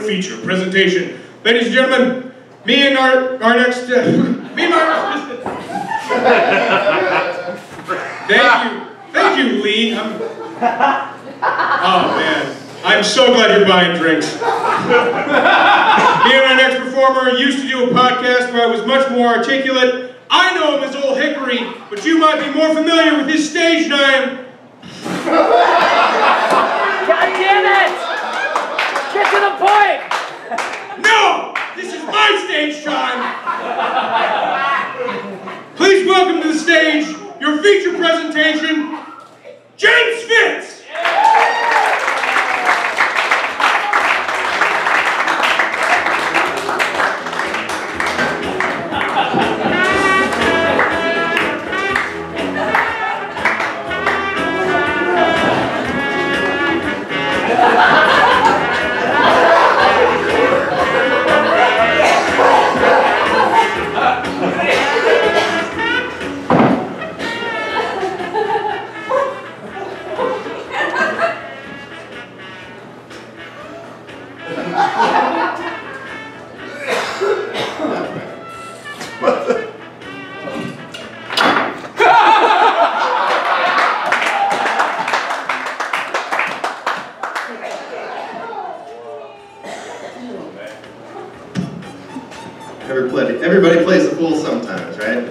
feature presentation. Ladies and gentlemen, me and our next, Thank you, Lee. Oh man, I'm so glad you're buying drinks. Me and our next performer used to do a podcast where I was much more articulate. I know him as Old Hickory, but you might be more familiar with his stage name. God damn it! Get to the point! No! This is my stage time! Please welcome to the stage your feature presentation, James Fitz! Everybody plays the fool sometimes, right?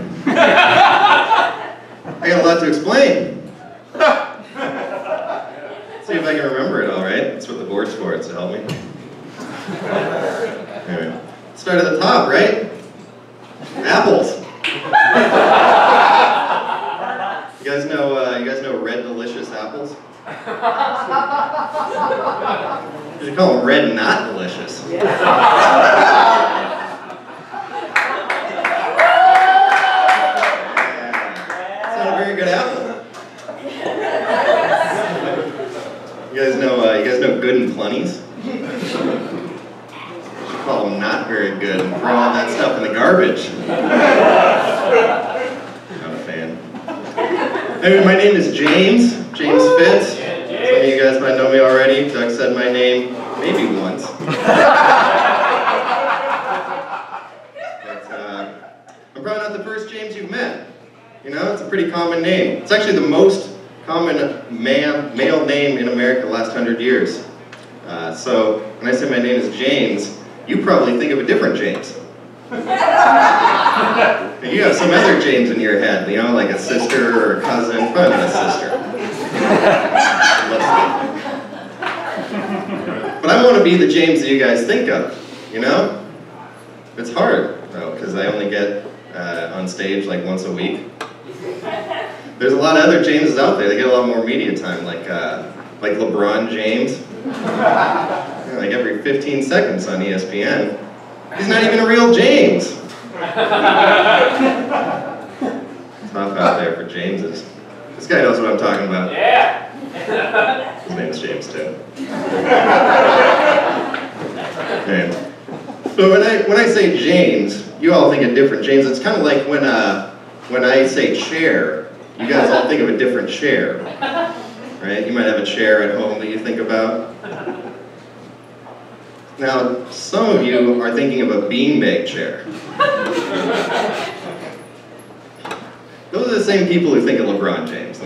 I got a lot to explain. See if I can remember it all, right? That's what the board's for, it's to help me. Anyway, start at the top, right? Apples. You guys know red delicious apples? You should call them red not delicious. You guys know good and plenties? You should call them not very good and throw all that stuff in the garbage. Not a fan. Anyway, my name is James Fitz. Some of you guys might know me already. Doug said my name maybe once. But I'm probably not the first James you've met. You know, it's a pretty common name. It's actually the most common male name in America the last 100 years. So when I say my name is James, you probably think of a different James. You have some other James in your head, you know, like a sister or a cousin, probably not a sister. But I want to be the James that you guys think of, you know? It's hard, though, because I only get on stage like once a week. There's a lot of other Jameses out there. They get a lot more media time, like LeBron James. Like every 15 seconds on ESPN. He's not even a real James. Tough out there for Jameses. This guy knows what I'm talking about. Yeah. His name's James too. Okay. So when I say James, you all think of different James. It's kind of like when I say chair. You guys all think of a different chair, right? You might have a chair at home that you think about. Now, some of you are thinking of a beanbag chair. Those are the same people who think of LeBron James.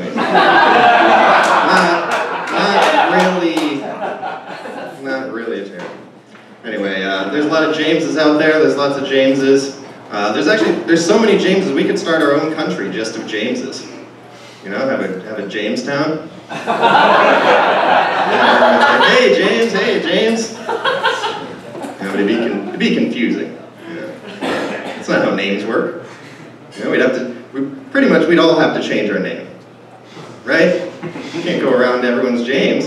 Not really a chair. Anyway, there's a lot of Jameses out there. There's lots of Jameses. There's so many Jameses, we could start our own country just of Jameses. You know, have a Jamestown. Yeah, hey James. You know, it'd be confusing. You know. That's not how names work. You know, we'd all have to change our name. Right? You can't go around everyone's James.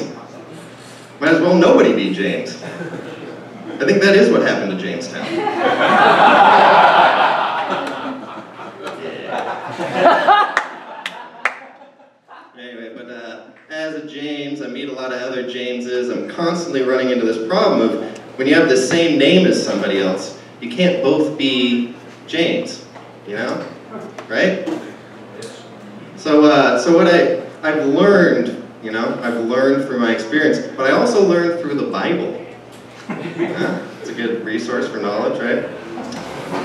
Might as well nobody be James. I think that is what happened to Jamestown. Anyway, but as a James, I meet a lot of other Jameses. I'm constantly running into this problem of when you have the same name as somebody else, you can't both be James, you know? Right? So what I've learned, you know, I've learned through my experience, but I also learned through the Bible. It's a good resource for knowledge, right?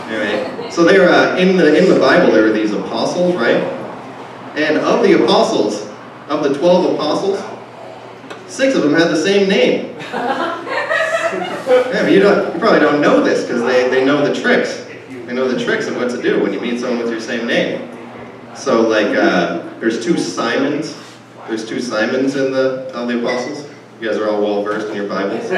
Anyway, so there, in the Bible, there were these apostles, right? And of the apostles, of the 12 apostles, 6 of them had the same name. Yeah, but you probably don't know this because they know the tricks. They know the tricks of what to do when you meet someone with your same name. So, like, there's 2 Simons. There's 2 Simons of the apostles. You guys are all well versed in your Bibles.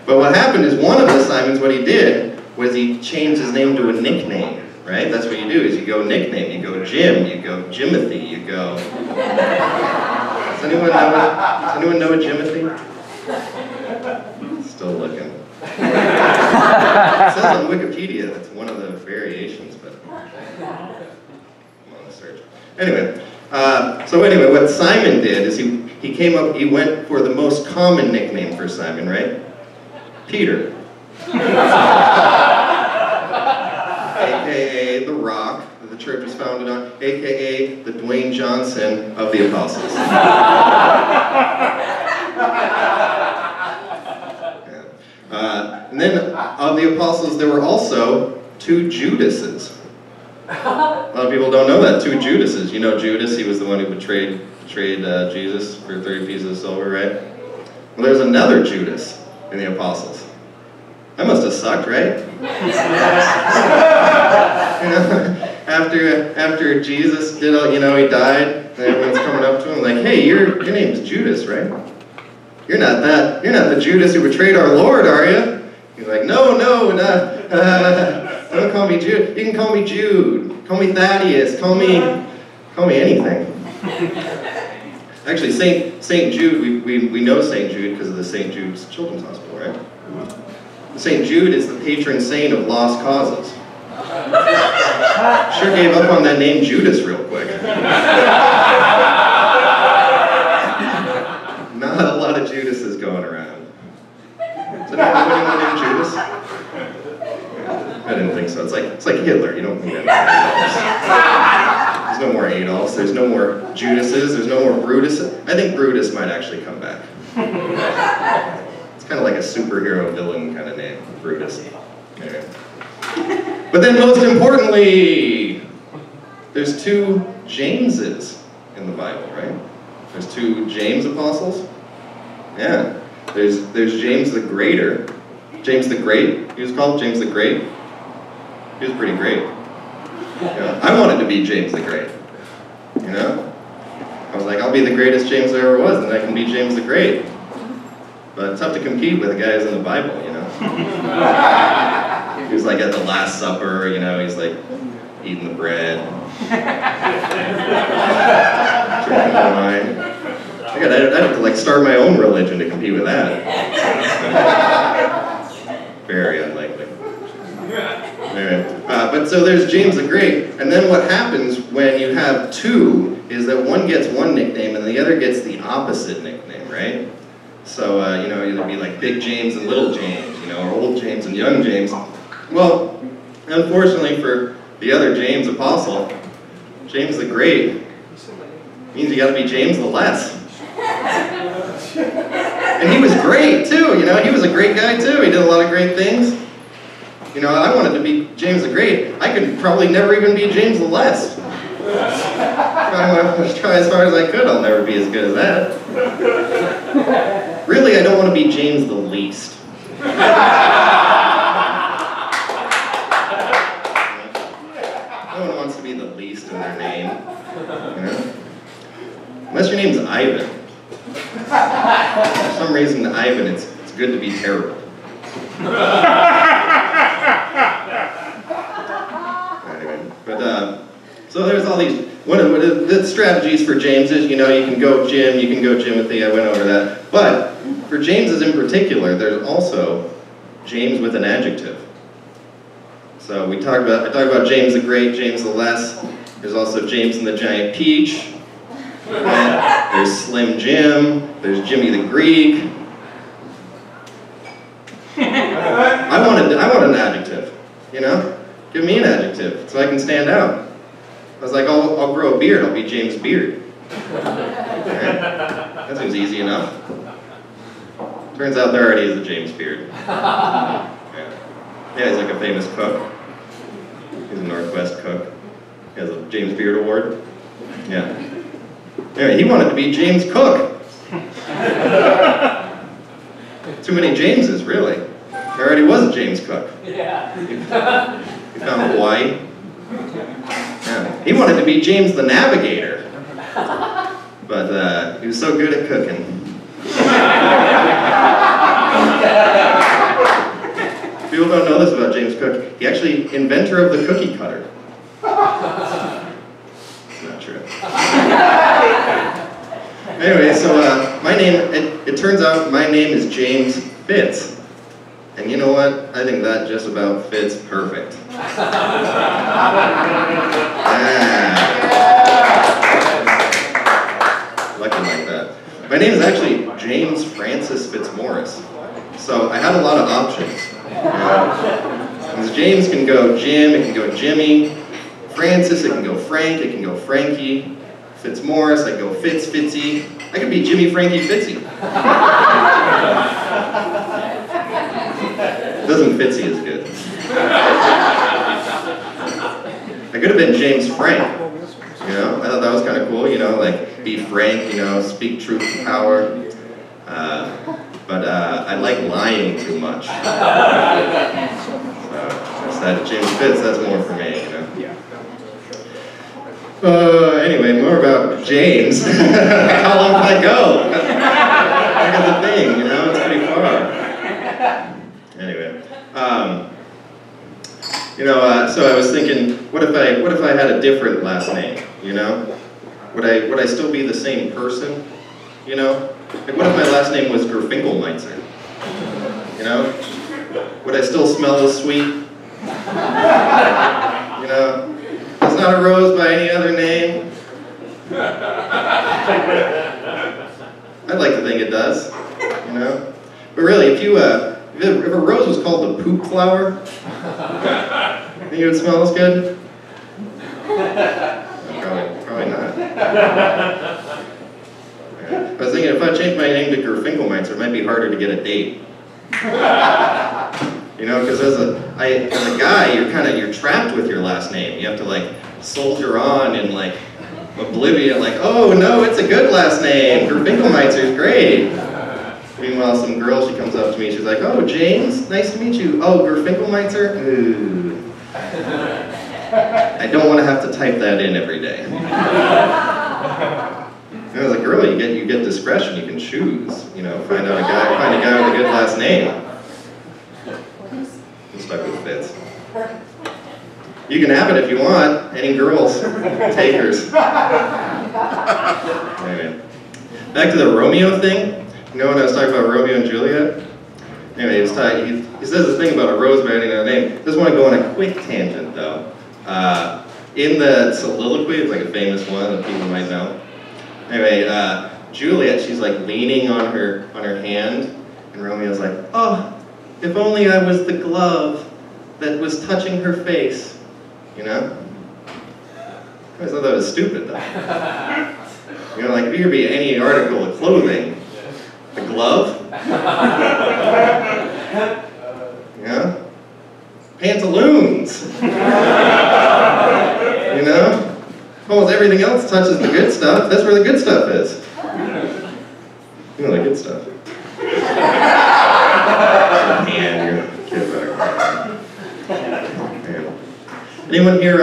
But what happened is one of the Simons, what he did was he changed his name to a nickname, right? That's what you do, is you go nickname, you go Jim, you go Jimothy, you go... Does anyone know a Jimothy? Still looking. It says on Wikipedia that's one of the variations, but I'm on the search. Anyway, what Simon did is he went for the most common nickname for Simon, right? Peter. AKA The Rock, that the church was founded on, AKA the Dwayne Johnson of the Apostles. And then of the Apostles, there were also 2 Judases. A lot of people don't know that, 2 Judases. You know Judas, he was the one who betrayed Jesus for 30 pieces of silver, right? Well, there's another Judas in the Apostles. That must have sucked, right? After Jesus did all, he died, and everyone's coming up to him like, hey, your name's Judas, right? You're not the Judas who betrayed our Lord, are you? He's like, no, not, don't call me Jude. You can call me Jude. Call me Thaddeus. Call me anything. Actually, Saint Jude, we know Saint Jude because of the St. Jude's Children's Hospital, right? St. Jude is the patron saint of lost causes. Sure gave up on that name Judas real quick. Not a lot of Judases going around. Is anyone named Judas? I didn't think so. It's like Hitler. You don't need any Adolfs. There's no more Adolfs. There's no more Judases. There's no more Brutuses. I think Brutus might actually come back. It's kind of like a superhero villain kind of name, Brutus. Anyway. But then most importantly, there's 2 Jameses in the Bible, right? There's 2 James apostles. Yeah. There's James the Greater. James the Great, he was called James the Great. He was pretty great. I wanted to be James the Great. I was like, I'll be the greatest James there ever was, and I can be James the Great. But it's tough to compete with the guys in the Bible, He was like at the Last Supper, he's like eating the bread. Drinking the wine. I'd have to like start my own religion to compete with that. Very unlikely. Anyway, but so there's James the Great, and then what happens when you have 2 is that one gets one nickname and the other gets the opposite nickname, right? So, it'd be like Big James and Little James, or Old James and Young James. Well, unfortunately for the other James apostle, James the Great means you gotta be James the Less. And he was great too, he was a great guy too. He did a lot of great things. I wanted to be James the Great. I could probably never even be James the Less. Try as hard as I could, I'll never be as good as that. Really, I don't want to be James the Least. No one wants to be the least in their name. Unless your name's Ivan. For some reason, Ivan, it's good to be terrible. Anyway, so there's all these, one of the strategies for James is, you can go Jim, you can go Jimothy, I went over that. But for James's in particular, there's also James with an adjective. So I talk about James the Great, James the Less. There's also James and the Giant Peach. There's Slim Jim. There's Jimmy the Greek. I want an adjective, Give me an adjective so I can stand out. I was like, I'll grow a beard. I'll be James Beard. Right? That seems easy enough. Turns out there already is a James Beard. Yeah, he's like a famous cook. He's a Northwest cook. He has a James Beard Award. Yeah. Anyway, he wanted to be James Cook. Too many Jameses, really. There already was a James Cook. Yeah. He found Hawaii. Yeah. He wanted to be James the Navigator. But he was so good at cooking. People don't know this about James Cook. He actually inventor of the cookie cutter. It's not true. Anyway, so my name, it turns out my name is James Fitz. And you know what? I think that just about fits perfect. Lucky like that. My name is actually James Francis Fitzmaurice. So I had a lot of options. Because James can go Jim, it can go Jimmy. Francis, it can go Frank, it can go Frankie. Fitzmaurice, I go Fitzy. I could be Jimmy Frankie Fitzy. Doesn't Fitzy as good. I could have been James Frank. You know, I thought that was kind of cool. You know, like be frank. You know, speak truth to power. But I like lying too much. So I decided James Fitz. That's more for me. You know. Anyway, more about James. How long can I go? Look at the thing, you know, it's pretty far. Anyway, you know, so I was thinking, what if I had a different last name? You know, would I still be the same person? You know, like what if my last name was Guffawingham? You know, would I still smell as sweet? You know. It's not a rose by any other name. I'd like to think it does, you know. But really, if a rose was called the poop flower, think it would smell as good? Probably not. I was thinking if I changed my name to Guffawingham, it might be harder to get a date. You know, because as a guy, you're trapped with your last name. You have to like soldier on in like oblivion, like, oh no, it's a good last name. Guffawingham is great. Meanwhile, some girl, she comes up to me, she's like, oh, James, nice to meet you. Oh, Guffawingham? Ooh. I don't want to have to type that in every day. You know, as a girl, you get discretion. You can choose. You know, find a guy with a good last name. I'm stuck with Fitz. You can have it if you want. Any girls, takers. Anyway, back to the Romeo thing. You know when I was talking about Romeo and Juliet? Anyway, he says this thing about a rose by any other name. Just want to go on a quick tangent though. In the soliloquy, it's like a famous one that people might know. Anyway, Juliet, she's like leaning on her hand, and Romeo's like, oh, if only I was the glove that was touching her face. You know? I always thought that was stupid though. You know, like if you could be any article of clothing, the glove? Yeah? Pantaloons! You know? Almost everything else touches the good stuff. That's where the good stuff is. You know the good stuff. Anyone here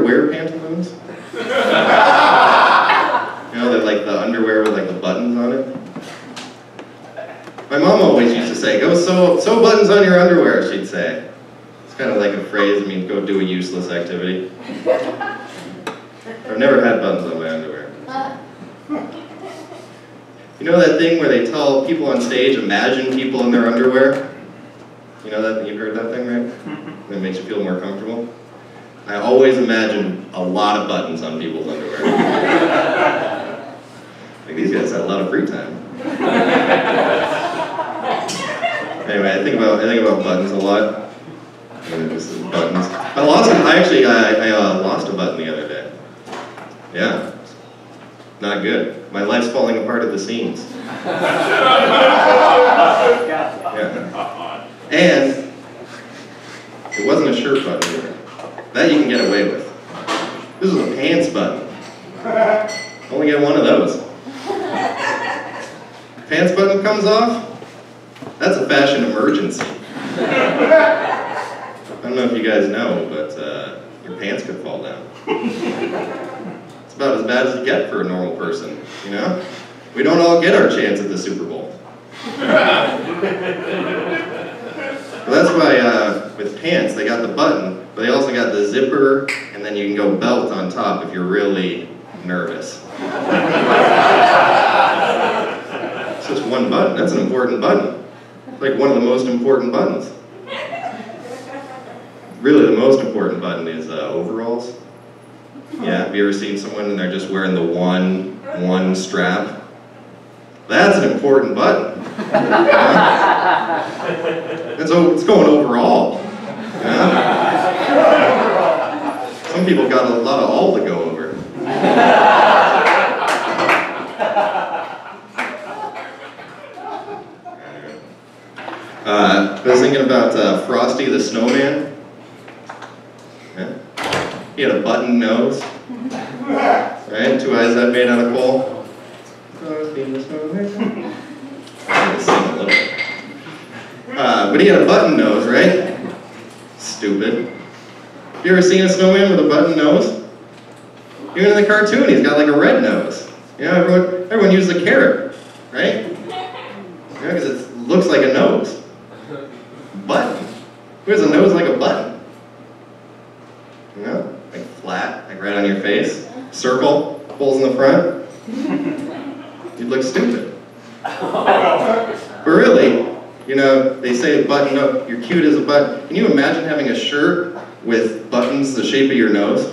wear pantaloons? You know, they're like the underwear with like the buttons on it. My mom always used to say, go sew buttons on your underwear, she'd say. It's kind of like a phrase that means go do a useless activity. I've never had buttons on my underwear. You know that thing where they tell people on stage, imagine people in their underwear? You know that, you've heard that thing, right? That makes you feel more comfortable? I always imagine a lot of buttons on people's underwear. Like these guys had a lot of free time. Anyway, I think about buttons a lot. This is buttons. I lost a button the other day. Yeah. Not good. My life's falling apart at the seams. Yeah. And it wasn't a shirt button either. That you can get away with. This is a pants button. Only get one of those. Pants button comes off, that's a fashion emergency. I don't know if you guys know, but your pants could fall down. It's about as bad as you get for a normal person, you know? We don't all get our chance at the Super Bowl. Well, that's why with pants, they got the button, but they also got the zipper, and then you can go belt on top if you're really nervous. It's just one button. That's an important button. It's like one of the most important buttons. Really, the most important button is overalls. Yeah, have you ever seen someone and they're just wearing the one strap? That's an important button. It's going overall. Yeah? Some people got a lot of all to go over. I was thinking about Frosty the Snowman. Yeah. He had a button nose. Right? 2 eyes that made out of coal. Frosty the Snowman. I'll sing a little bit. But he had a button nose, right? Stupid. Have you ever seen a snowman with a button nose? Even in the cartoon, he's got like a red nose. You know, everyone uses a carrot, right? Yeah, because it looks like a nose. Button. Who has a nose like a button? You know, like flat, like right on your face. Circle, holes in the front. You'd look stupid. But really, you know, they say button up, you're cute as a button. Can you imagine having a shirt with buttons the shape of your nose?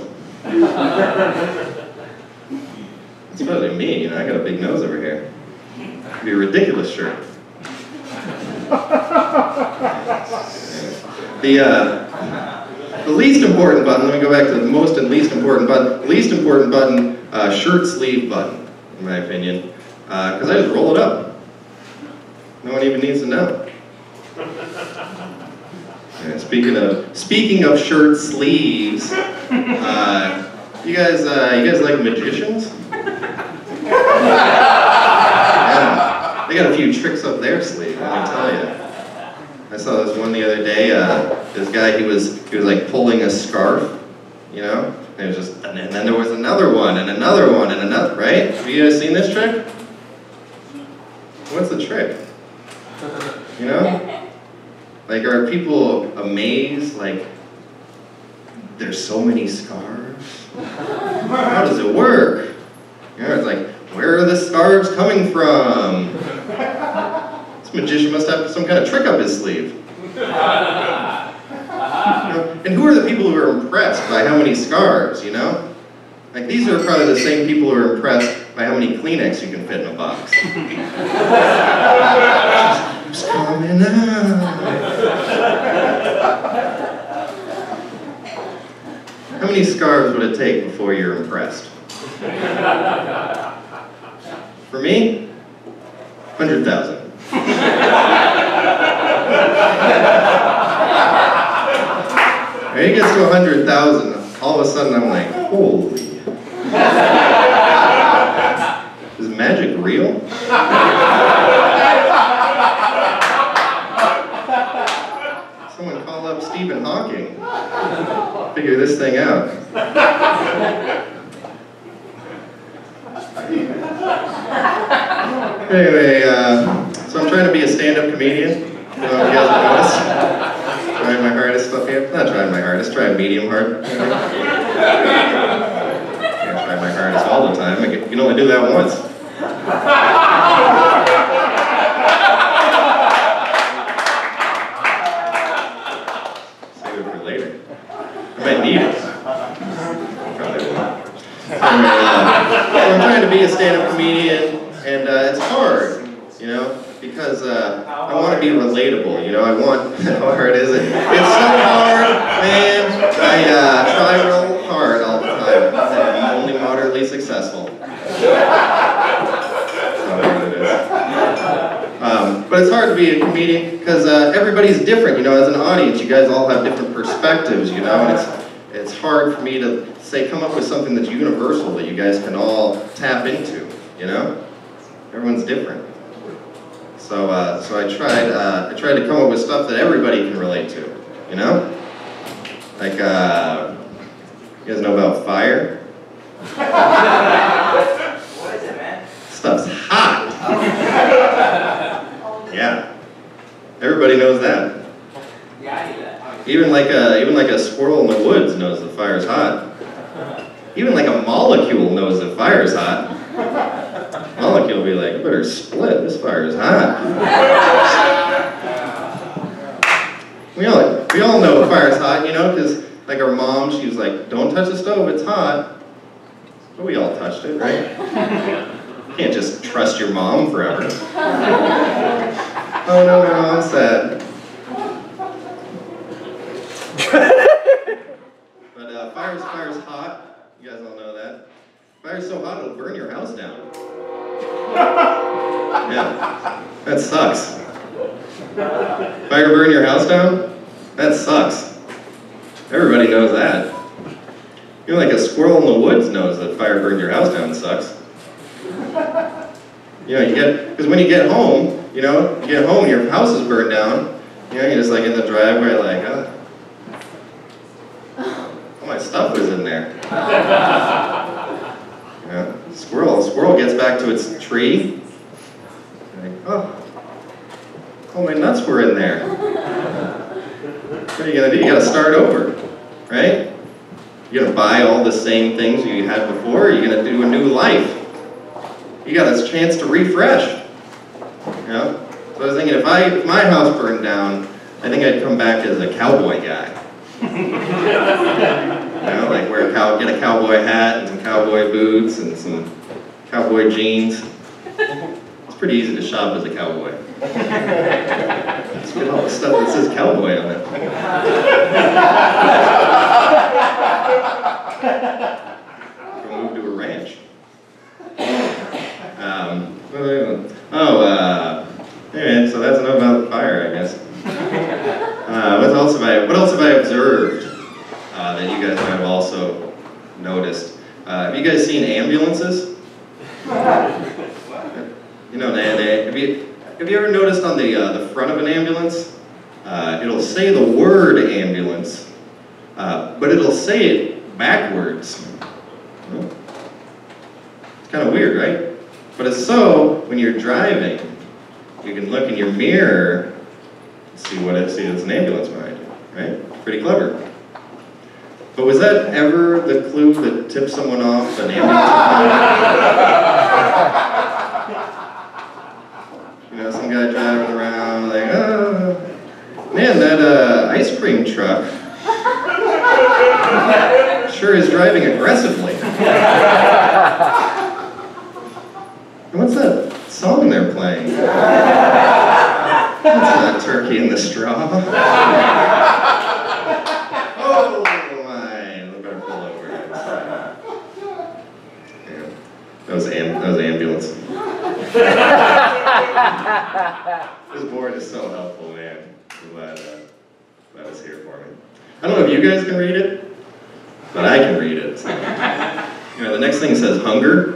It's probably me, you know, I got a big nose over here. It'd be a ridiculous shirt. The least important button, let me go back to the most and least important button. The least important button, shirt sleeve button, in my opinion. Because I just roll it up. No one even needs to know. And speaking of shirt sleeves, you guys like magicians? Yeah, they got a few tricks up their sleeve, let me tell you. I saw this one the other day. This guy, he was like pulling a scarf, you know, and it was just, and then there was another one and another one and another, right? Have you guys seen this trick? What's the trick? You know? Like, are people amazed, like, there's so many scarves? How does it work? You know, it's like, where are the scarves coming from? This magician must have some kind of trick up his sleeve. You know? And who are the people who are impressed by how many scarves, you know? Like, these are probably the same people who are impressed by how many Kleenex you can fit in a box. Who's coming out? How many scarves would it take before you're impressed? For me, 100,000. When it gets to 100,000, all of a sudden I'm like, holy. Is magic real? Someone call up Stephen Hawking. Figure this thing out. Anyway, so I'm trying to be a stand-up comedian. I don't know if you guys have noticed. Trying my hardest stuff here. Not trying my hardest, trying medium hard. Can't try my hardest all the time. You can only do that once. Save it for later. I might need it. Probably won't. Anyway, so I'm trying to be a stand-up comedian, and it's hard, you know, because I want to be relatable, you know, how hard is it? It's so hard, man. I try real hard all the time, and I'm only moderately successful. That's how hard it is. But But it's hard to be a comedian because everybody's different, you know, as an audience, you guys all have different perspectives, you know, and it's hard for me to say, come up with something that's universal that you guys can all tap into, you know? Everyone's different. So I tried to come up with stuff that everybody can relate to, you know? Like, you guys know about fire? What is it, man? Stuff's hot. Yeah. Everybody knows that. Yeah, I knew that. Even like a squirrel in the woods knows the fire's hot. Even like a molecule knows the fire's hot. Molecule will be like, you better split, this fire's hot. We all know the fire's hot, you know, because like our mom, she was like, don't touch the stove, it's hot. But we all touched it, right? You can't just trust your mom forever. Oh no, I'm sad. But fire's hot. You guys all know that. Fire's so hot it'll burn your house down. Yeah, that sucks. Fire burn your house down? That sucks. Everybody knows that. You know, like a squirrel in the woods knows that fire burned your house down sucks. You know, because when you get home, you know, you get home and your house is burned down, you know, you're just like in the driveway like, all my stuff was in there. You know, squirrel gets back to its tree, like, oh, my nuts were in there. What are you gonna do? You gotta start over, right? You gonna buy all the same things you had before, or are you gonna do a new life? You got a chance to refresh. You know? So I was thinking, if my house burned down, I think I'd come back as a cowboy guy. You know, like get a cowboy hat and some cowboy boots and some cowboy jeans. It's pretty easy to shop as a cowboy. Just get all the stuff that says cowboy on it. Go move to a ranch. Anyway, so that's enough about the fire, I guess. What else have I observed that you guys might have also noticed? Have you guys seen ambulances? You know, have you ever noticed on the front of an ambulance, it'll say the word ambulance, but it'll say it backwards. It's kind of weird, right? But it's so when you're driving, you can look in your mirror and see it's an ambulance behind you, right? Pretty clever. But was that ever the clue that tipped someone off an ambulance? You know, some guy driving around like, oh, man, that ice cream truck sure is driving aggressively. And what's that song they're playing? That's not Turkey in the Straw. Oh my, I better pull over. Yeah, that was ambulance. This board is so helpful, man. I'm glad it's here for me. I don't know if you guys can read it, but I can read it. So. You know, the next thing says hunger.